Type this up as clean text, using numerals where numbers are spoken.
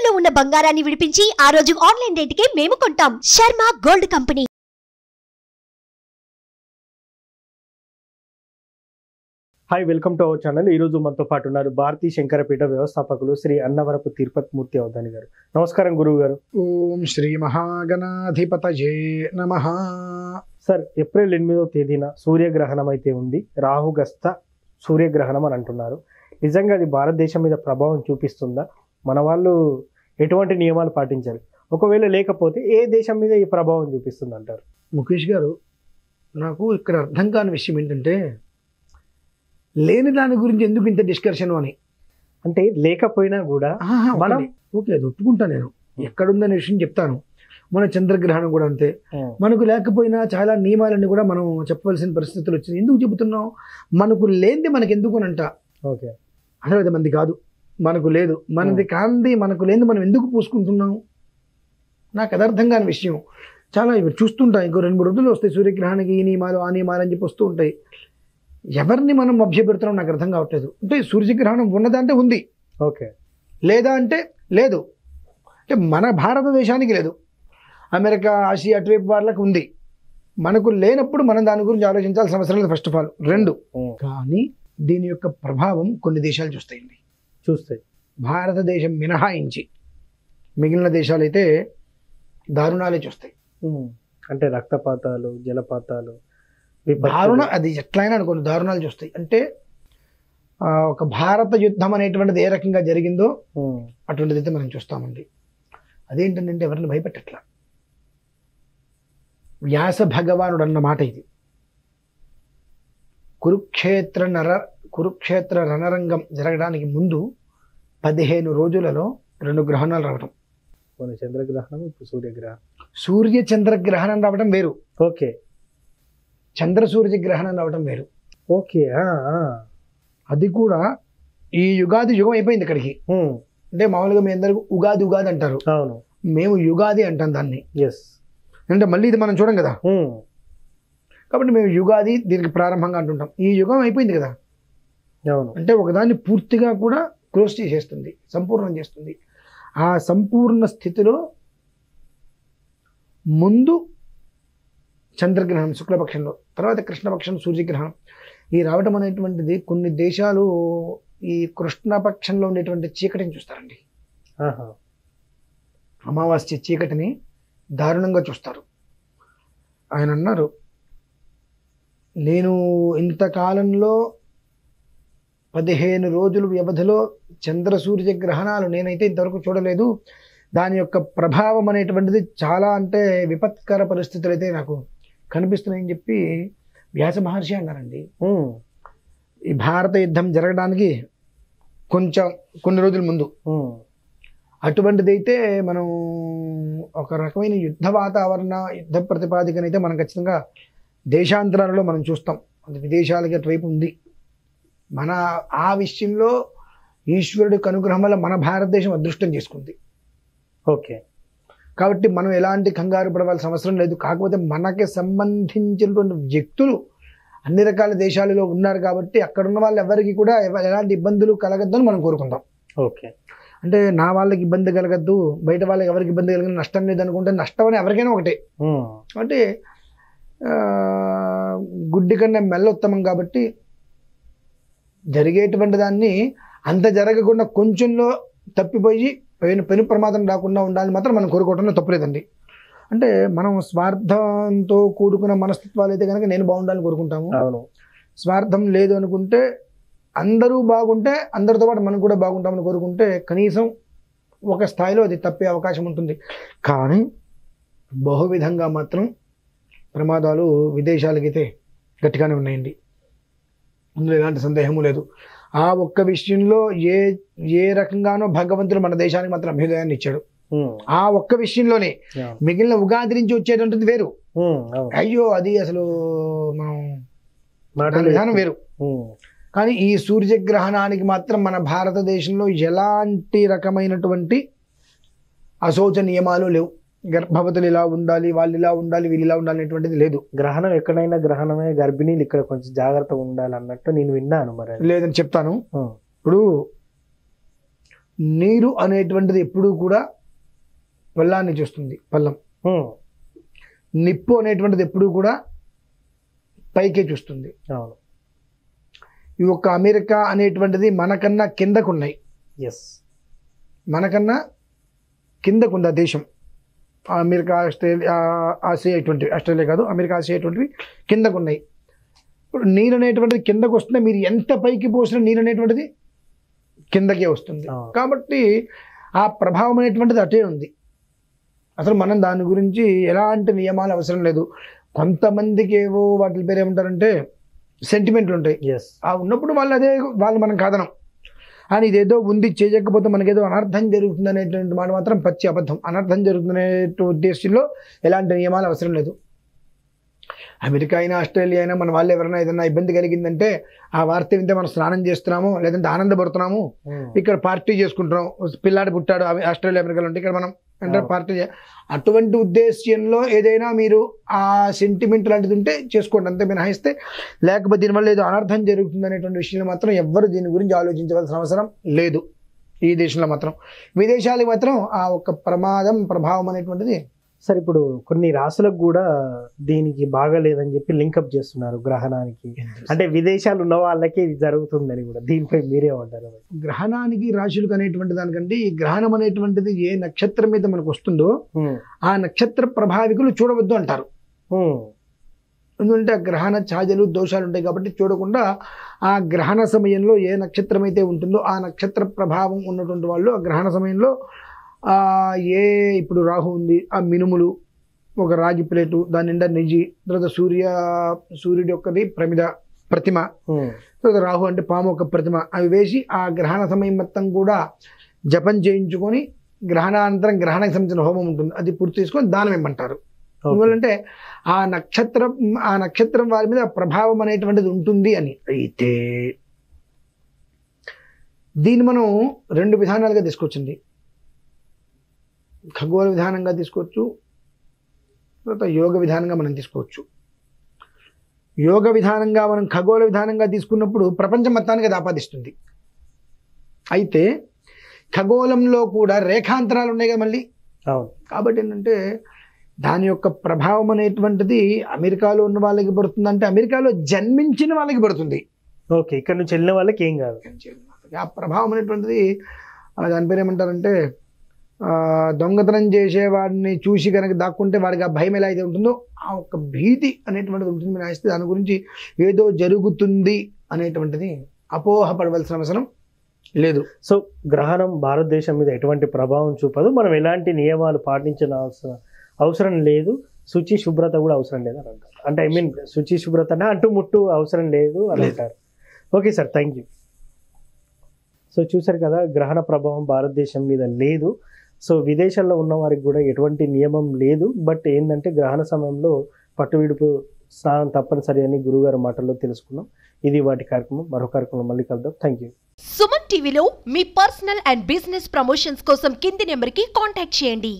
తాకట్టులో ఉన్న బంగారాన్ని విడిపించి ఆ రోజు ఆన్లైన్ రేటుకే మేము కొంటాం. Sharma gold company. Hi, welcome to our channel. ఈరోజు మనతో పాటు ఉన్నారు భారతీ శంకరపీఠ వ్యవస్థాపకులు శ్రీ అన్నవరపు తిరుపతి మూర్తి అవధాని గారు. నమస్కారం గురువు గారు. ఓం శ్రీ మహాగణాధిపతయే నమః. సార్, ఏప్రిల్ 8వ తేదీన సూర్యగ్రహణం అయితే ఉంది. రాహుగస్త సూర్యగ్రహణం అని అంటున్నారు. నిజంగా అది భారతదేశం మీద ప్రభావం చూపిస్తుందా? మన వాళ్ళు ఎటువంటి నియమాలు పాటించాలి? ఒకవేళ లేకపోతే ఏ దేశం మీద ఈ ప్రభావం చూపిస్తుంది అంటారు? ముఖేష్ గారు, నాకు ఇక్కడ అర్థం కాని విషయం ఏంటంటే, లేని దాని గురించి ఎందుకు ఇంత డిస్కషన్ అని. అంటే లేకపోయినా కూడా మనం ఓకే, అది ఒప్పుకుంటా. నేను ఎక్కడుందనే విషయం చెప్తాను. మన చంద్రగ్రహణం కూడా అంతే. మనకు లేకపోయినా చాలా నియమాలన్నీ కూడా మనం చెప్పవలసిన పరిస్థితులు వచ్చినాయి. ఎందుకు చెబుతున్నాం? మనకు లేనిది మనకు ఎందుకు అంట. ఓకే, అసలు అది మంది కాదు, మనకు లేదు. మనది కాంది మనకు లేనిది మనం ఎందుకు పూసుకుంటున్నాం? నాకు అది అర్థం కాని విషయం. చాలా ఇవి చూస్తుంటాం. ఇంకో 2-3 రోజులు వస్తాయి సూర్యగ్రహణానికి ఈ నియమాలు ఆ నియమాలు అని చెప్పి వస్తూ ఉంటాయి. ఎవరిని మనం అభ్యపెడుతున్నాం నాకు అర్థం కావట్లేదు. అంటే సూర్యగ్రహణం ఉన్నదంటే ఉంది, ఓకే, లేదా అంటే లేదు. అంటే మన భారతదేశానికి లేదు, అమెరికా ఆసియా అటువైపు వాళ్ళకి ఉంది. మనకు లేనప్పుడు మనం దాని గురించి ఆలోచించాల్సిన అవసరం లేదు. First of all 2. కానీ దీని యొక్క ప్రభావం కొన్ని దేశాలు చూస్తాయి. భారతదేశం మినహాయించి మిగిలిన దేశాలు అయితే దారుణాలే చూస్తాయి. అంటే రక్తపాతాలు, జలపాతాలు, అది ఎట్లయినా అనుకోండి, దారుణాలు చూస్తాయి. అంటే ఒక భారత యుద్ధం అనేటువంటిది ఏ రకంగా జరిగిందో అటువంటిది అయితే మనం చూస్తామండి. అదేంటంటే ఎవరిని భయపెట్టట్లా. వ్యాస భగవానుడు అన్న మాట ఇది. కురుక్షేత్ర రణరంగం జరగడానికి ముందు 15 రోజులలో 2 గ్రహణాలు రావడం. చంద్రగ్రహణం, ఇప్పుడు సూర్యగ్రహణం. సూర్య చంద్రగ్రహణం రావడం వేరు, ఓకే. చంద్ర సూర్య గ్రహణం రావడం వేరు, ఓకే. అది కూడా ఈ యుగం అయిపోయింది ఇక్కడికి. అంటే మామూలుగా మీ అందరికి ఉగాది అంటారు. అవును, మేము యుగాది అంటాం దాన్ని. ఎస్. అంటే మళ్ళీ ఇది మనం చూడం కదా, కాబట్టి మేము యుగాది దీనికి ప్రారంభంగా అంటుంటాం. ఈ యుగం అయిపోయింది కదా. అవును. అంటే ఒకదాన్ని పూర్తిగా కూడా క్లోజ్ చేసేస్తుంది, సంపూర్ణం చేస్తుంది. ఆ సంపూర్ణ స్థితిలో ముందు చంద్రగ్రహణం శుక్లపక్షంలో, తర్వాత కృష్ణపక్షం సూర్యగ్రహణం ఈ రావటం అనేటువంటిది కొన్ని దేశాలు ఈ కృష్ణపక్షంలో ఉండేటువంటి చీకటిని చూస్తారండి. అమావాస్య చీకటిని దారుణంగా చూస్తారు. ఆయన అన్నారు, నేను ఇంతకాలంలో 15 రోజుల వ్యవధిలో చంద్ర సూర్య గ్రహణాలు నేనైతే ఇంతవరకు చూడలేదు. దాని యొక్క ప్రభావం అనేటువంటిది చాలా అంటే విపత్కర పరిస్థితులు అయితే నాకు కనిపిస్తున్నాయని చెప్పి వ్యాస మహర్షి అన్నారండి. ఈ భారత యుద్ధం జరగడానికి కొన్ని రోజుల ముందు అటువంటిదైతే మనం ఒక రకమైన యుద్ధ వాతావరణ, యుద్ధ ప్రతిపాదికనైతే మనం ఖచ్చితంగా దేశాంతరాలలో మనం చూస్తాం. అది విదేశాలకి అటువైపు ఉంది. మన ఆ విషయంలో ఈశ్వరుడికి అనుగ్రహం వల్ల మన భారతదేశం అదృష్టం చేసుకుంది. ఓకే, కాబట్టి మనం ఎలాంటి కంగారు పడవలసిన అవసరం లేదు. కాకపోతే మనకి సంబంధించినటువంటి వ్యక్తులు అన్ని రకాల దేశాలలో ఉన్నారు కాబట్టి అక్కడున్న వాళ్ళు ఎవరికి కూడా ఎలాంటి ఇబ్బందులు కలగద్దని మనం కోరుకుందాం. ఓకే. అంటే నా వాళ్ళకి ఇబ్బంది కలగద్దు, బయట వాళ్ళకి ఎవరికి ఇబ్బంది కలిగిన నష్టం లేదనుకుంటే నష్టం అని ఎవరికైనా ఒకటే. అంటే గుడ్డి కన్నా మెల్లొత్తమం కాబట్టి జరిగేటువంటి దాన్ని అంత జరగకుండా కొంచెంలో తప్పిపోయి పెను ప్రమాదం రాకుండా ఉండాలని మాత్రం మనం కోరుకోవడంలో తప్పులేదండి. అంటే మనం స్వార్థంతో కూడుకున్న మనస్తత్వాలు అయితే కనుక నేను బాగుండాలని కోరుకుంటాము. అవును. స్వార్థం లేదు అనుకుంటే అందరూ బాగుంటే అందరితో పాటు మనం కూడా బాగుంటామని కోరుకుంటే కనీసం ఒక స్థాయిలో అది తప్పే అవకాశం ఉంటుంది. కానీ బహువిధంగా మాత్రం ప్రమాదాలు విదేశాలకైతే గట్టిగానే ఉన్నాయండి, అందులో ఎలాంటి సందేహము లేదు. ఆ ఒక్క విషయంలో ఏ రకంగానో భగవంతుడు మన దేశానికి మాత్రం అభ్యుదయాన్ని ఇచ్చాడు. ఆ ఒక్క విషయంలోనే. మిగిలిన ఉగాది నుంచి వచ్చేటువంటిది వేరు. అయ్యో అది అసలు మనం విధానం వేరు. కానీ ఈ సూర్యగ్రహణానికి మాత్రం మన భారతదేశంలో ఎలాంటి రకమైనటువంటి అశోచ నియమాలు లేవు. గర్భవతులు ఇలా ఉండాలి, వాళ్ళు ఇలా ఉండాలి, వీళ్ళు ఇలా ఉండాలి అనేటువంటిది లేదు. గ్రహణం ఎక్కడైనా గ్రహణమే, గర్భిణీలు ఇక్కడ కొంచెం జాగ్రత్తగా ఉండాలి అన్నట్టు నేను విన్నాను. మరి లేదని చెప్తాను. ఇప్పుడు నీరు అనేటువంటిది ఎప్పుడూ కూడా పల్లాన్ని చూస్తుంది, పల్లం. నిప్పు అనేటువంటిది ఎప్పుడూ కూడా పైకే చూస్తుంది. అవును. ఈ ఒక్క అమెరికా అనేటువంటిది మనకన్నా కిందకున్నాయి, మనకన్నా కిందకుంది ఆ దేశం. అమెరికా, ఆస్ట్రేలియా, ఆసియా ఇటువంటివి, ఆస్ట్రేలియా కాదు అమెరికా, ఆసియా ఇటువంటివి కిందకున్నాయి. ఇప్పుడు నీరు అనేటువంటిది కిందకు వస్తుంటే మీరు ఎంత పైకి పోసినా నీరు అనేటువంటిది కిందకే వస్తుంది. కాబట్టి ఆ ప్రభావం అనేటువంటిది అటే ఉంది. అసలు మనం దాని గురించి ఎలాంటి నియమాలు అవసరం లేదు. కొంతమందికి ఏవో వాటి పేరు ఏమంటారంటే సెంటిమెంట్లు ఉంటాయి. ఆ ఉన్నప్పుడు వాళ్ళు మనం కాదనం. అని ఇదేదో ఉంది చేయకపోతే మనకేదో అనర్థం జరుగుతుంది అనేటువంటి మాట మాత్రం పచ్చి అబద్ధం. అనర్థం జరుగుతుందనే ఉద్దేశంలో ఎలాంటి నియమాలు అవసరం లేదు. అమెరికా అయినా ఆస్ట్రేలియా అయినా మన వాళ్ళు ఎవరైనా ఏదైనా ఇబ్బంది కలిగిందంటే ఆ వార్త వింటే మనం స్నానం చేస్తున్నాము, లేదంటే ఆనందపడుతున్నాము, ఇక్కడ పార్టీ చేసుకుంటున్నాం. పిల్లాడు పుట్టాడు ఆస్ట్రేలియా అమెరికాలో ఉంటే ఇక్కడ మనం అంటే పార్టీ అటువంటి ఉద్దేశ్యంలో ఏదైనా మీరు ఆ సెంటిమెంట్ లాంటిది ఉంటే చేసుకోండి, అంతే మినహాయిస్తే. లేకపోతే దీనివల్ల ఏదో అనర్థం జరుగుతుంది అనేటువంటి విషయంలో మాత్రం ఎవ్వరు దీని గురించి ఆలోచించవలసిన అవసరం లేదు. ఈ దేశంలో మాత్రం. విదేశాలకు మాత్రం ఆ ఒక ప్రభావం అనేటువంటిది. సార్ ఇప్పుడు కొన్ని రాసులకు కూడా దీనికి బాగాలేదని చెప్పి లింకప్ చేస్తున్నారు గ్రహణానికి. అంటే విదేశాలు ఉన్న వాళ్ళకి ఇది జరుగుతుందని కూడా, దీనిపై మీరేమంటారు? గ్రహణానికి రాశులకు అనేటువంటి దానికంటే ఈ గ్రహణం అనేటువంటిది ఏ నక్షత్రం మీద మనకు వస్తుందో ఆ నక్షత్ర ప్రభావికులు చూడవద్దు అంటారు. ఎందుకంటే ఆ గ్రహణ ఛాయలు దోషాలు ఉంటాయి కాబట్టి చూడకుండా ఆ గ్రహణ సమయంలో ఏ నక్షత్రం అయితే ఉంటుందో ఆ నక్షత్ర ప్రభావం ఉన్నటువంటి వాళ్ళు ఆ గ్రహణ సమయంలో ఇప్పుడు రాహు ఉంది, ఆ మినుములు, ఒక రాగి ప్లేటు, దాని నిండా నెయ్యి, తర్వాత సూర్యుడి యొక్కది ప్రతిమ, తర్వాత రాహు అంటే పాము ఒక ప్రతిమ, అవి వేసి ఆ గ్రహణ సమయం మొత్తం కూడా జపం చేయించుకొని గ్రహణానంతరం గ్రహణానికి సంబంధించిన హోమం ఉంటుంది, అది పూర్తి చేసుకొని దానం ఇమ్మంటారు. ఎందుకంటే ఆ నక్షత్రం వారి మీద ప్రభావం అనేటువంటిది ఉంటుంది అని. అయితే దీన్ని మనం 2 విధానాలుగా తీసుకోవచ్చింది. ఖగోళ విధానంగా తీసుకోవచ్చు, తర్వాత యోగ విధానంగా మనం తీసుకోవచ్చు. యోగ విధానంగా మనం ఖగోళ విధానంగా తీసుకున్నప్పుడు ప్రపంచం మొత్తానికి అది ఆపాదిస్తుంది. అయితే ఖగోళంలో కూడా రేఖాంతరాలు ఉన్నాయి కదా మళ్ళీ. కాబట్టి ఏంటంటే దాని యొక్క ప్రభావం అనేటువంటిది అమెరికాలో ఉన్న వాళ్ళకి పడుతుంది, అంటే అమెరికాలో జన్మించిన వాళ్ళకి పడుతుంది. ఓకే, ఇక్కడ నుంచి వెళ్ళిన వాళ్ళకి ఏం కాదు. ఆ ప్రభావం అనేటువంటిది దాని పేరు ఏమంటారంటే దొంగతనం చేసేవాడిని చూసి కనుక దాక్కుంటే వాడికి ఆ భయం ఎలా అయితే ఉంటుందో ఆ ఒక భీతి అనేటువంటిది ఉంటుంది. మీరు ఆస్తే దాని గురించి ఏదో జరుగుతుంది అనేటువంటిది అపోహపడవలసిన అవసరం లేదు. సో గ్రహణం భారతదేశం మీద ఎటువంటి ప్రభావం చూపదు, మనం ఎలాంటి నియమాలు పాటించిన అవసరం లేదు, శుచి శుభ్రత కూడా అవసరం లేదు అని అంటారు. అంటే ఐ మీన్ శుచి శుభ్రత అంటుముట్టు అవసరం లేదు అని అంటారు. Okay sir, thank you. So చూసారు కదా, గ్రహణ ప్రభావం భారతదేశం మీద లేదు. సో విదేశాల్లో ఉన్న వారికి కూడా ఎటువంటి నియమం లేదు. బట్ ఏంటంటే గ్రహణ సమయంలో పట్టువిడుపు స్నానం తప్పనిసరి అని గురుగారు మాటల్లో తెలుసుకున్నాం. ఇది వాటి కార్యక్రమం. మరో కార్యక్రమం మళ్ళీ కలుద్దాం. Thank you. సుమన్ టీవీలో మీ పర్సనల్ అండ్ బిజినెస్ ప్రమోషన్స్ కోసం కింది నెంబర్కి కాంటాక్ట్ చేయండి.